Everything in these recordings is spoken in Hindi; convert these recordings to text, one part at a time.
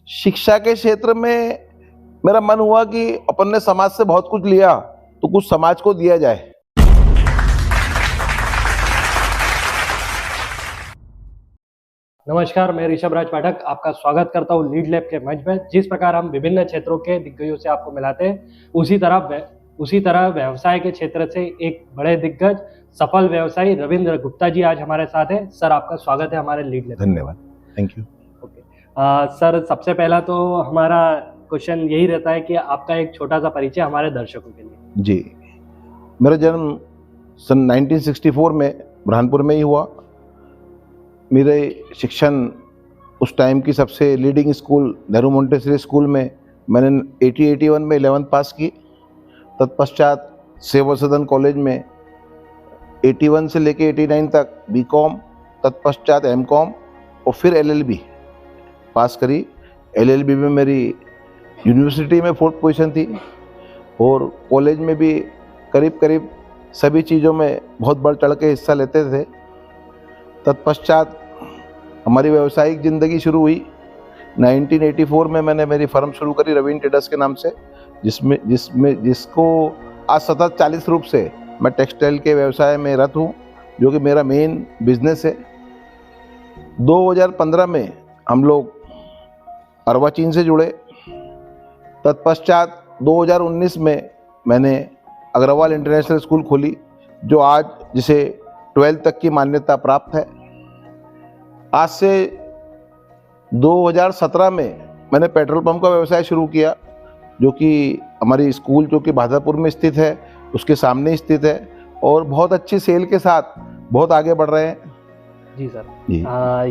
शिक्षा के क्षेत्र में मेरा मन हुआ कि अपन ने समाज से बहुत कुछ लिया तो कुछ समाज को दिया जाए। नमस्कार, मैं ऋषभ राज पाठक आपका स्वागत करता हूँ लीड लैब के मंच में। जिस प्रकार हम विभिन्न क्षेत्रों के दिग्गजों से आपको मिलाते हैं, उसी तरह व्यवसाय के क्षेत्र से एक बड़े दिग्गज सफल व्यवसायी रविंद्र गुप्ता जी आज हमारे साथ हैं। सर, आपका स्वागत है हमारे लीड लैब। धन्यवाद, थैंक यू। ओके सर, सबसे पहला तो हमारा क्वेश्चन यही रहता है कि आपका एक छोटा सा परिचय हमारे दर्शकों के लिए। जी, मेरा जन्म सन 1964 में बुरहानपुर में ही हुआ। मेरे शिक्षण उस टाइम की सबसे leading school Nehru Montessori school में मैंने 81 में 11th पास की। तत्पश्चात सेवा सदन कॉलेज में 81 से लेके 89 तक बीकॉम, तत्पश्चात एमकॉम और फिर एलएलबी पास करी। एलएलबी में मेरी यूनिवर्सिटी में 4th पोजीशन थी और कॉलेज में भी करीब करीब सभी चीज़ों में बहुत बढ़ चढ़ के हिस्सा लेते थे। तत्पश्चात हमारी व्यावसायिक ज़िंदगी शुरू हुई। 1984 में मैंने मेरी फर्म शुरू करी रवीन ट्रेडर्स के नाम से, जिसको आज सतत 40 रूप से मैं टेक्सटाइल के व्यवसाय में रत हूँ, जो कि मेरा मेन बिजनेस है। 2015 में हम लोग अर्वाचीन से जुड़े। तत्पश्चात 2019 में मैंने अग्रवाल इंटरनेशनल स्कूल खोली, जो आज जिसे 12th तक की मान्यता प्राप्त है। आज से 2017 में मैंने पेट्रोल पंप का व्यवसाय शुरू किया, जो कि हमारी स्कूल जो कि भादापुर में स्थित है उसके सामने स्थित है और बहुत अच्छी सेल के साथ बहुत आगे बढ़ रहे हैं। जी सर जी।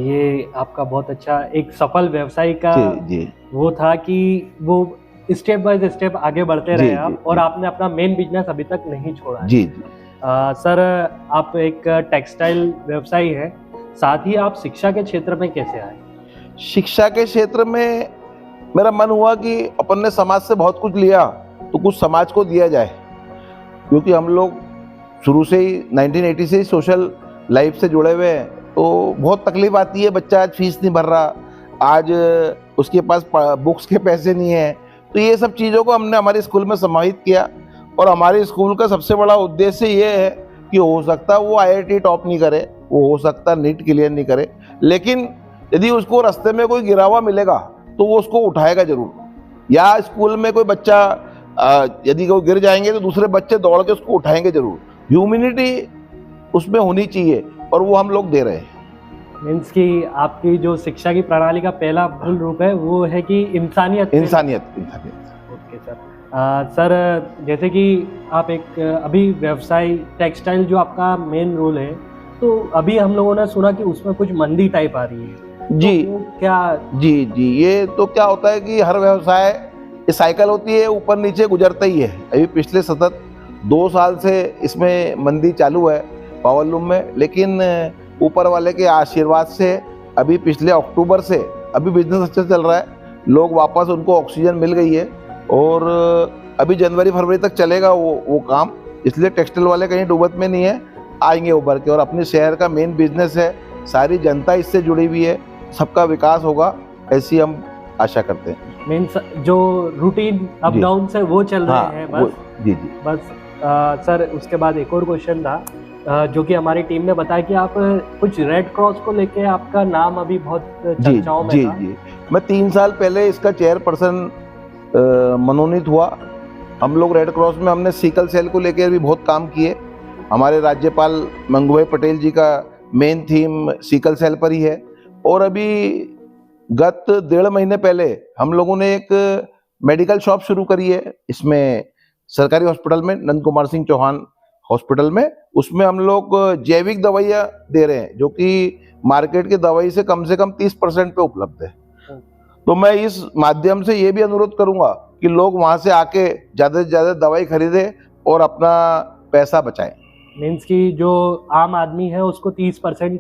ये आपका बहुत अच्छा एक सफल व्यवसाय का जी। वो था कि वो स्टेप बाय स्टेप आगे बढ़ते रहे आप, और जी। आपने अपना मेन बिजनेस अभी तक नहीं छोड़ा है। जी। सर, आप एक टेक्सटाइल व्यवसायी हैं, साथ ही आप शिक्षा के क्षेत्र में कैसे आए? शिक्षा के क्षेत्र में मेरा मन हुआ कि अपन ने समाज से बहुत कुछ लिया तो कुछ समाज को दिया जाए, क्योंकि हम लोग शुरू से ही 1980 से ही सोशल लाइफ से जुड़े हुए हैं। तो बहुत तकलीफ आती है, बच्चा आज फीस नहीं भर रहा, आज उसके पास बुक्स के पैसे नहीं हैं। तो ये सब चीज़ों को हमने हमारे स्कूल में समाहित किया और हमारे स्कूल का सबसे बड़ा उद्देश्य ये है कि हो सकता है वो IIT टॉप नहीं करे, वो हो सकता है नीट क्लियर नहीं करे, लेकिन यदि उसको रास्ते में कोई गिरा हुआ मिलेगा तो वो उसको उठाएगा जरूर। या स्कूल में कोई बच्चा यदि कोई गिर जाएंगे तो दूसरे बच्चे दौड़ के उसको उठाएंगे जरूर। ह्यूमैनिटी उसमें होनी चाहिए और वो हम लोग दे रहे हैं। मीन्स कि आपकी जो शिक्षा की प्रणाली का पहला मूल रूप है वो है कि इंसानियत। Okay sir. सर, जैसे कि आप एक अभी व्यवसाय टेक्सटाइल जो आपका मेन रोल है, तो अभी हम लोगों ने सुना कि उसमें कुछ मंदी टाइप आ रही है। जी। तो क्या? जी, ये तो क्या होता है कि हर व्यवसाय ये साइकिल होती है, ऊपर नीचे गुजरता ही है। अभी पिछले सतत 2 साल से इसमें मंदी चालू है पावरलूम में, लेकिन ऊपर वाले के आशीर्वाद से अभी पिछले अक्टूबर से अभी बिजनेस अच्छा चल रहा है। लोग वापस उनको ऑक्सीजन मिल गई है और अभी जनवरी फरवरी तक चलेगा वो काम। इसलिए टेक्सटाइल वाले कहीं डूबत में नहीं है, आएंगे उभर के। और अपने शहर का मेन बिजनेस है, सारी जनता इससे जुड़ी हुई है, सबका विकास होगा, ऐसी हम आशा करते हैं। मीन्स जो रूटीन अप डाउन से वो चल रहे हैं बस। जी। बस सर, उसके बाद एक और क्वेश्चन था जो कि हमारी टीम ने बताया कि आप कुछ रेड क्रॉस को लेके आपका नाम अभी बहुत चर्चाओं में था। जी। मैं 3 साल पहले इसका चेयरपर्सन मनोनीत हुआ। हम लोग रेड क्रॉस में हमने सिकल सेल को लेकर भी बहुत काम किए। हमारे राज्यपाल मंगूभाई पटेल जी का मेन थीम सिकल सेल पर ही है। और अभी गत 1.5 महीने पहले हम लोगों ने एक मेडिकल शॉप शुरू करी है, इसमें सरकारी हॉस्पिटल में, नंद कुमार सिंह चौहान हॉस्पिटल में। उसमें हम लोग जैविक दवाइयाँ दे रहे हैं, जो कि मार्केट की दवाई से कम 30% पे उपलब्ध है। तो मैं इस माध्यम से ये भी अनुरोध करूंगा कि लोग वहां से आके ज़्यादा से ज़्यादा दवाई खरीदें और अपना पैसा बचाएं। मीन्स कि जो आम आदमी है उसको 30%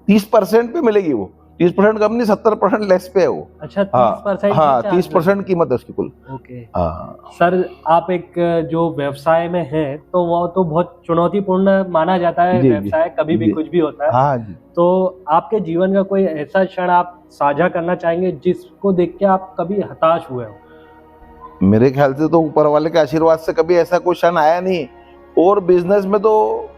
30% पे मिलेगी वो। 30% कम नहीं, 70% लेस पे है वो। अच्छा, 30% हाँ 30% कीमत है उसकी कुल। ओके। हाँ सर, आप एक जो व्यवसाय में हैं तो वो तो बहुत चुनौतीपूर्ण माना जाता है। जी, व्यवसाय कभी भी जी। कुछ भी होता है। हाँ जी। तो आपके जीवन का कोई ऐसा क्षण आप साझा करना चाहेंगे जिसको देख के आप कभी हताश हुए हो? मेरे ख्याल से तो ऊपर वाले के आशीर्वाद से कभी ऐसा कोई क्षण आया नहीं। और बिजनेस में तो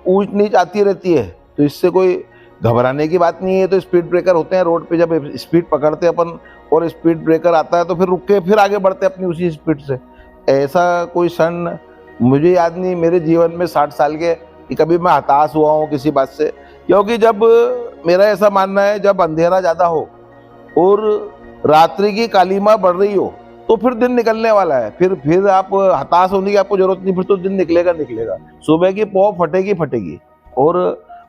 ऊंच नीच आती रहती है, तो इससे कोई घबराने की बात नहीं है। तो स्पीड ब्रेकर होते हैं रोड पे, जब स्पीड पकड़ते हैं अपन और स्पीड ब्रेकर आता है तो फिर रुक के फिर आगे बढ़ते हैं अपनी उसी स्पीड से। ऐसा कोई क्षण मुझे याद नहीं मेरे जीवन में 60 साल के कि कभी मैं हताश हुआ हूँ किसी बात से। क्योंकि जब मेरा ऐसा मानना है, जब अंधेरा ज्यादा हो और रात्रि की कालीमा बढ़ रही हो तो फिर दिन निकलने वाला है। फिर आप हताश होने की आपको जरूरत नहीं, फिर तो दिन निकलेगा निकलेगा। सुबह की पौ फटेगी फटेगी। और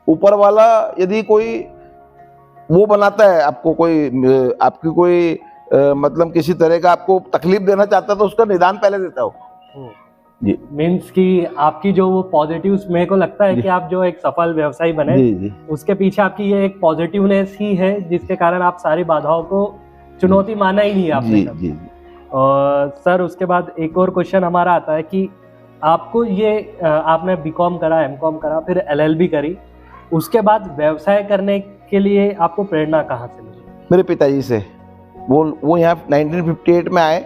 ऊपर वाला यदि कोई वो बनाता है आपको, कोई आपकी कोई मतलब किसी तरह का आपको तकलीफ देना चाहता है तो उसका निदान पहले देता हो जी। मीन्स कि आपकी जो वो पॉजिटिव, मेरे को लगता है कि आप जो एक सफल व्यवसायी बने जी। उसके पीछे आपकी ये एक पॉजिटिवनेस ही है जिसके कारण आप सारी बाधाओं को चुनौती माना ही नहीं है आपने कभी। और सर, उसके बाद एक और क्वेश्चन हमारा आता है कि आपको ये आपने बीकॉम करा, एमकॉम करा, फिर एलएलबी करी, उसके बाद व्यवसाय करने के लिए आपको प्रेरणा कहाँ से मिली? मेरे पिताजी से। वो यहाँ 1958 में आए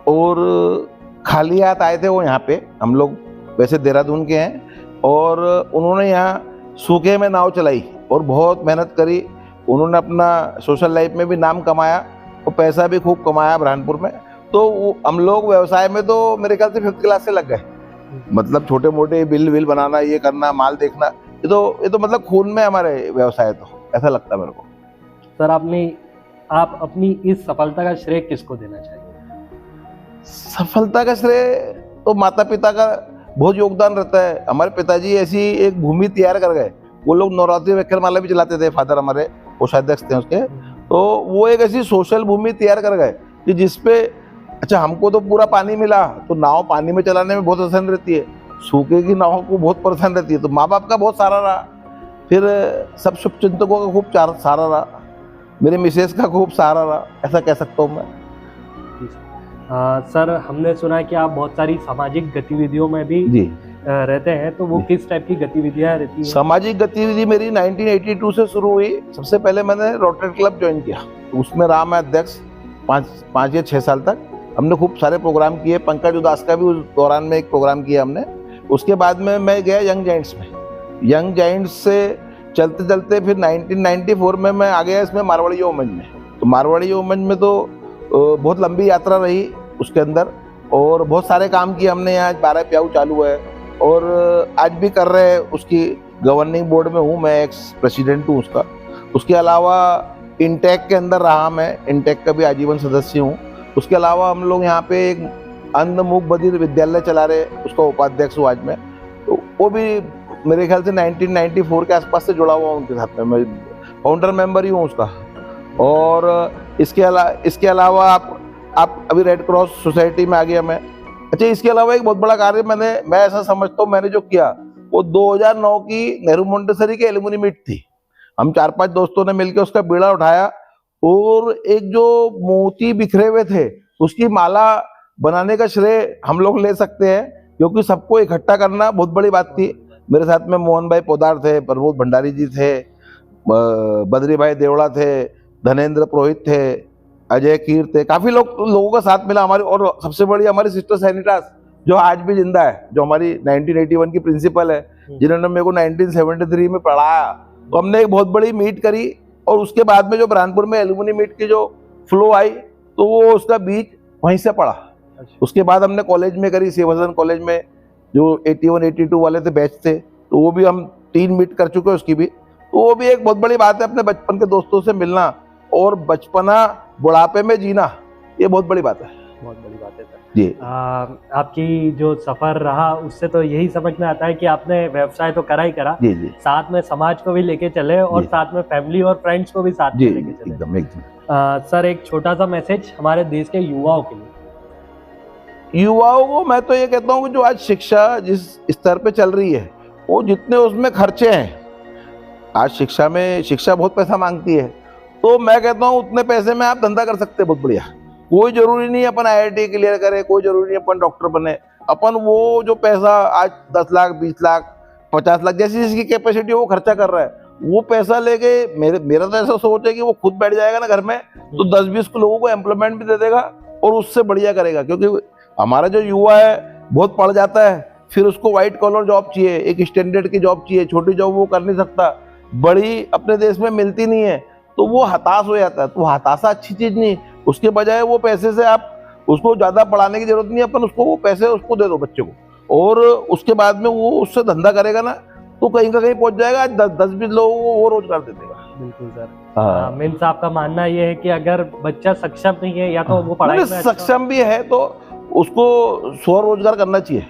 और खाली हाथ आए थे वो यहाँ पे। हम लोग वैसे देहरादून के हैं और उन्होंने यहाँ सूखे में नाव चलाई और बहुत मेहनत करी। उन्होंने अपना सोशल लाइफ में भी नाम कमाया और पैसा भी खूब कमाया बुरहानपुर में। तो हम लोग व्यवसाय में तो मेरे ख्याल से 5th क्लास से लग गए। मतलब छोटे मोटे बिल विल बनाना, ये करना, माल देखना, ये तो मतलब खून में हमारे व्यवसाय, तो ऐसा लगता है मेरे को। सर, आप अपनी इस सफलता का श्रेय किसको देना चाहेंगे? सफलता का श्रेय तो माता पिता का बहुत योगदान रहता है। हमारे पिताजी ऐसी एक भूमि तैयार कर गए। वो लोग नवरात्रि व्याख्यानमाला भी चलाते थे, फादर हमारे कोषाध्यक्ष थे उसके। तो वो एक ऐसी सोशल भूमि तैयार कर गए कि जिसपे, अच्छा हमको तो पूरा पानी मिला तो नाव पानी में चलाने में बहुत आसान रहती है, सूखे की नाव को बहुत परेशान रहती है। तो माँ बाप का बहुत सहारा रहा, फिर सब शुभचिंतकों का खूब सहारा रहा, मेरे मिसेस का खूब सहारा रहा, ऐसा कह सकता हूँ मैं। सर, हमने सुना है कि आप बहुत सारी सामाजिक गतिविधियों में भी जी रहते हैं, तो वो किस टाइप की गतिविधियां रहती हैं? सामाजिक गतिविधि मेरी 1982 से शुरू हुई। सबसे पहले मैंने रोटरी क्लब ज्वाइन किया, उसमें रहा मैं अध्यक्ष 5 या 6 साल तक। हमने खूब सारे प्रोग्राम किए। पंकज उदास का भी उस दौरान में एक प्रोग्राम किया हमने। उसके बाद में मैं गया यंग जाइंट्स में। यंग जाइंट्स से चलते चलते फिर 1994 में मैं आ गया इसमें मारवाड़ी वुमेन में। तो मारवाड़ी वुमेन में तो बहुत लंबी यात्रा रही उसके अंदर, और बहुत सारे काम किए हमने। यहाँ 12 प्याऊ चालू है और आज भी कर रहे हैं। उसकी गवर्निंग बोर्ड में हूँ मैं, एक्स प्रेसिडेंट हूँ उसका। उसके अलावा इंटेक के अंदर रहा मैं, इंटेक का भी आजीवन सदस्य हूँ। उसके अलावा हम लोग यहाँ पे एक अंध मूक बधिर विद्यालय चला रहे, उसका उपाध्यक्ष हूँ आज मैं। तो वो भी मेरे ख्याल से 1994 के आसपास से जुड़ा हुआ हूँ उनके साथ में, मैं फाउंडर मेंबर ही हूँ उसका। और इसके अलावा आप अभी रेड क्रॉस सोसाइटी में आ गया मैं। अच्छा, इसके अलावा एक बहुत बड़ा कार्य मैं ऐसा समझता हूँ मैंने जो किया, वो 2009 की नेहरू मोंटेसरी की एलुमनी मीट थी। हम 4-5 दोस्तों ने मिलकर उसका बीड़ा उठाया और एक जो मोती बिखरे हुए थे उसकी माला बनाने का श्रेय हम लोग ले सकते हैं, क्योंकि सबको इकट्ठा करना बहुत बड़ी बात थी। मेरे साथ में मोहन भाई पोदार थे, प्रमोद भंडारी जी थे, बद्री भाई देवड़ा थे, धनेन्द्र पुरोहित थे, अजय कीर थे, काफी लोगों का साथ मिला हमारी। और सबसे बड़ी हमारी सिस्टर सैनिटास जो आज भी जिंदा है, जो हमारी 1981 की प्रिंसिपल है, जिन्होंने मेरे को 1973 में पढ़ाया। तो हमने एक बहुत बड़ी मीट करी और उसके बाद में जो बुरहानपुर में एलुमनी मीट की जो फ्लो आई तो वो उसका बीज वहीं से पड़ा। उसके बाद हमने कॉलेज में करी, सेवासदन कॉलेज में, जो 81-82 वाले थे बैच थे, तो वो भी हम 3 मीट कर चुके हैं उसकी भी। तो वो भी एक बहुत बड़ी बात है, अपने बचपन के दोस्तों से मिलना और बचपना बुढ़ापे में जीना, ये बहुत बड़ी बात है। बहुत बड़ी बात है सर जी। आपकी जो सफर रहा उससे तो यही समझ में आता है कि आपने व्यवसाय तो करा ही करा, जी जी, साथ में समाज को भी लेके चले और साथ में फैमिली और फ्रेंड्स को भी साथ में लेके चले। एकदम। सर, एक छोटा सा मैसेज हमारे देश के युवाओं के लिए। युवाओं को मैं तो ये कहता हूँ कि जो आज शिक्षा जिस स्तर पे चल रही है, वो जितने उसमें खर्चे हैं, आज शिक्षा बहुत पैसा मांगती है, तो तो मैं कहता हूँ उतने पैसे में आप धंधा कर सकते हैं बहुत बढ़िया। कोई जरूरी नहीं अपन IIT क्लियर करे, कोई जरूरी नहीं अपन डॉक्टर बने। अपन वो जो पैसा आज 10 लाख 20 लाख 50 लाख जैसी जिसकी कैपेसिटी वो खर्चा कर रहा है, वो पैसा लेके मेरा तो ऐसा सोच है कि वो खुद बैठ जाएगा ना घर में, तो 10-20 लोगों को एम्प्लॉयमेंट भी दे देगा और उससे बढ़िया करेगा। क्योंकि हमारा जो युवा है बहुत पढ़ जाता है, फिर उसको व्हाइट कॉलर जॉब चाहिए, एक स्टैंडर्ड की जॉब चाहिए, छोटी जॉब वो कर नहीं सकता, बड़ी अपने देश में मिलती नहीं है, तो वो हताश हो जाता है। तो हताशा अच्छी चीज नहीं। उसके बजाय वो पैसे से आप उसको ज्यादा पढ़ाने की जरूरत नहीं है, अपन उसको वो पैसे उसको दे दो बच्चे को, और उसके बाद में वो उससे धंधा करेगा ना तो कहीं का कहीं पहुंच जाएगा। 10-20 लोगों को वो रोजगार दे देगा। बिल्कुल सर। मीन्स आपका मानना ये है कि अगर बच्चा सक्षम नहीं है या तो वो पढ़ाई में सक्षम भी है तो उसको स्वरोजगार करना चाहिए।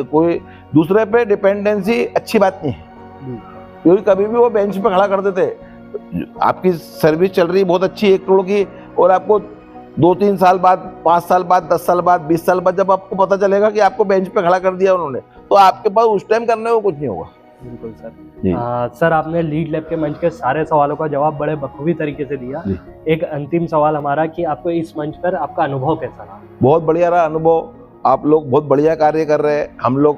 कोई दूसरे पे डिपेंडेंसी अच्छी बात नहीं है, क्योंकि कभी भी वो बेंच पे खड़ा कर देते। आपकी सर्विस चल रही बहुत अच्छी 1 करोड़ की, और आपको 2-3 साल बाद, 5 साल बाद, 10 साल बाद, 20 साल बाद जब आपको पता चलेगा कि आपको बेंच पे खड़ा कर दिया उन्होंने, तो आपके पास उस टाइम करने को कुछ नहीं होगा। बिल्कुल सर। सर आपने लीड लैब के मंच के सारे सवालों का जवाब बड़े बखूबी तरीके से दिया। एक अंतिम सवाल हमारा कि आपको इस मंच पर आपका अनुभव कैसा रहा? बहुत बढ़िया रहा अनुभव। आप लोग बहुत बढ़िया कार्य कर रहे हैं। हम लोग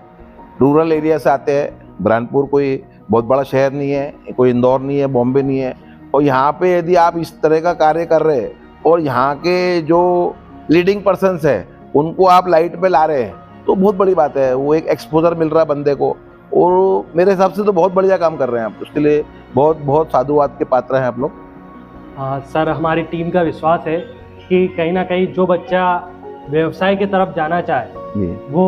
रूरल एरिया से आते हैं। बुरहानपुर कोई बहुत बड़ा शहर नहीं है, कोई इंदौर नहीं है, बॉम्बे नहीं है, और यहाँ पे यदि आप इस तरह का कार्य कर रहे हैं और यहाँ के जो लीडिंग पर्सन्स है उनको आप लाइट पे ला रहे हैं, तो बहुत बड़ी बात है। वो एक एक्सपोजर मिल रहा है बंदे को, और मेरे हिसाब से तो बहुत बढ़िया काम कर रहे हैं आप। उसके लिए बहुत बहुत साधुवाद के पात्र हैं आप लोग। सर हमारी टीम का विश्वास है कि कहीं ना कहीं जो बच्चा व्यवसाय की तरफ जाना चाहे वो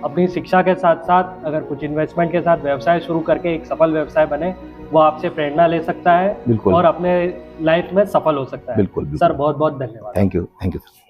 अपनी शिक्षा के साथ साथ अगर कुछ इन्वेस्टमेंट के साथ व्यवसाय शुरू करके एक सफल व्यवसाय बने, वो आपसे प्रेरणा ले सकता है और अपने लाइफ में सफल हो सकता है। बिल्कुल। सर बहुत बहुत धन्यवाद। Thank you sir.